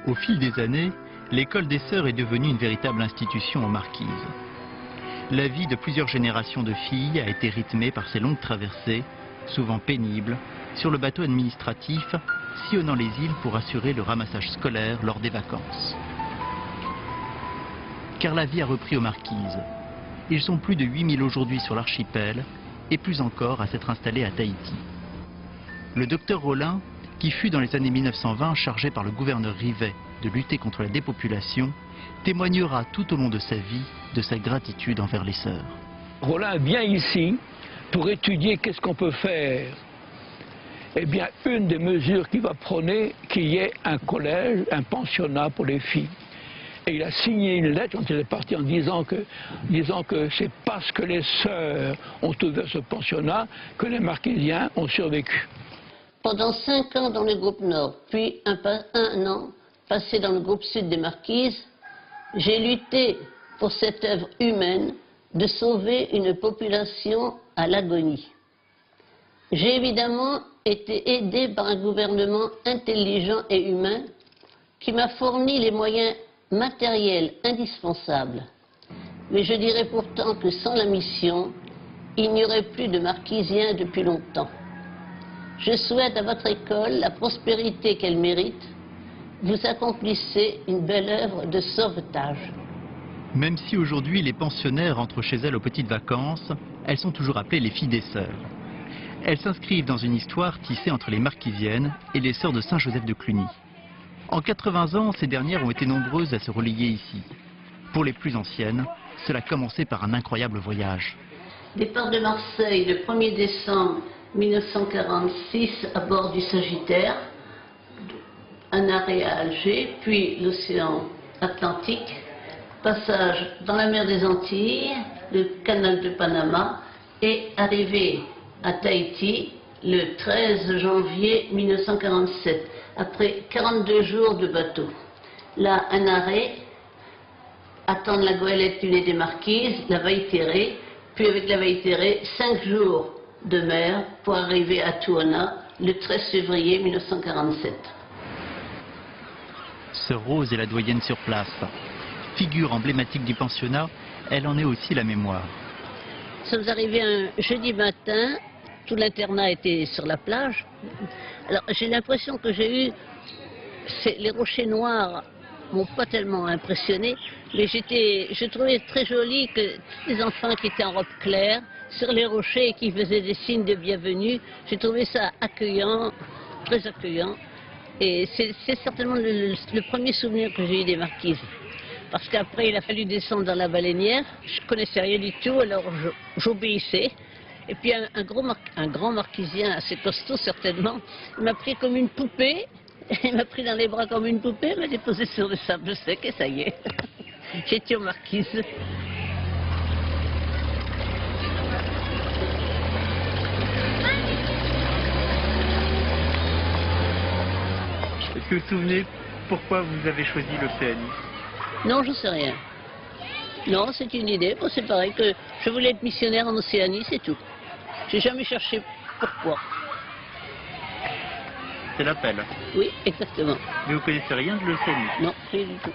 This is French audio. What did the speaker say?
Au fil des années, l'école des sœurs est devenue une véritable institution en Marquise. La vie de plusieurs générations de filles a été rythmée par ces longues traversées, souvent pénibles, sur le bateau administratif, sillonnant les îles pour assurer le ramassage scolaire lors des vacances. Car la vie a repris aux Marquises. Ils sont plus de 8000 aujourd'hui sur l'archipel et plus encore à s'être installés à Tahiti. Le docteur Rollin, qui fut dans les années 1920 chargé par le gouverneur Rivet de lutter contre la dépopulation, témoignera tout au long de sa vie de sa gratitude envers les sœurs. Rollin vient ici pour étudier qu'est-ce qu'on peut faire. Eh bien, une des mesures qu'il va prôner, qu'il y ait un collège, un pensionnat pour les filles. Et il a signé une lettre quand il est parti en disant que c'est parce que les sœurs ont ouvert ce pensionnat que les Marquisiens ont survécu. Pendant 5 ans dans le groupe Nord, puis un an passé dans le groupe Sud des Marquises, j'ai lutté pour cette œuvre humaine de sauver une population à l'agonie. J'ai évidemment été aidé par un gouvernement intelligent et humain qui m'a fourni les moyens matériels indispensables. Mais je dirais pourtant que sans la mission, il n'y aurait plus de Marquisiens depuis longtemps. Je souhaite à votre école la prospérité qu'elle mérite. Vous accomplissez une belle œuvre de sauvetage. Même si aujourd'hui les pensionnaires rentrent chez elles aux petites vacances, elles sont toujours appelées les filles des sœurs. Elles s'inscrivent dans une histoire tissée entre les Marquisiennes et les sœurs de Saint-Joseph de Cluny. En 80 ans, ces dernières ont été nombreuses à se relier ici. Pour les plus anciennes, cela a commencé par un incroyable voyage. Départ de Marseille le 1er décembre 1946 à bord du Sagittaire, un arrêt à Alger, puis l'océan Atlantique, passage dans la mer des Antilles, le canal de Panama et arrivée à Tahiti le 13 janvier 1947, après 42 jours de bateau. Là, un arrêt, attendre la goélette du nez des Marquises, la Vaïtéré, puis avec la Vaïtéré, 5 jours de mer pour arriver à Tuona le 13 février 1947. Sœur Rose est la doyenne sur place. Figure emblématique du pensionnat, elle en est aussi la mémoire. Nous sommes arrivés un jeudi matin, tout l'internat était sur la plage. Alors j'ai l'impression que j'ai eu, les rochers noirs m'ont pas tellement impressionné, mais je trouvais très joli que tous les enfants qui étaient en robe claire, sur les rochers et qui faisaient des signes de bienvenue, j'ai trouvé ça accueillant, très accueillant. Et c'est certainement le premier souvenir que j'ai eu des Marquises. Parce qu'après, il a fallu descendre dans la baleinière. Je ne connaissais rien du tout, alors j'obéissais. Et puis un grand marquisien, assez costaud certainement, il m'a pris comme une poupée. Il m'a pris dans les bras comme une poupée, il m'a déposé sur le sable sec et ça y est. J'étais aux Marquises. Est-ce que vous vous souvenez pourquoi vous avez choisi l'Océanie? Non, je ne sais rien. Non, c'est une idée. Bon, c'est pareil que je voulais être missionnaire en Océanie, c'est tout. J'ai jamais cherché pourquoi. C'est l'appel. Oui, exactement. Mais vous connaissez rien de l'Océanie? Non, rien du tout.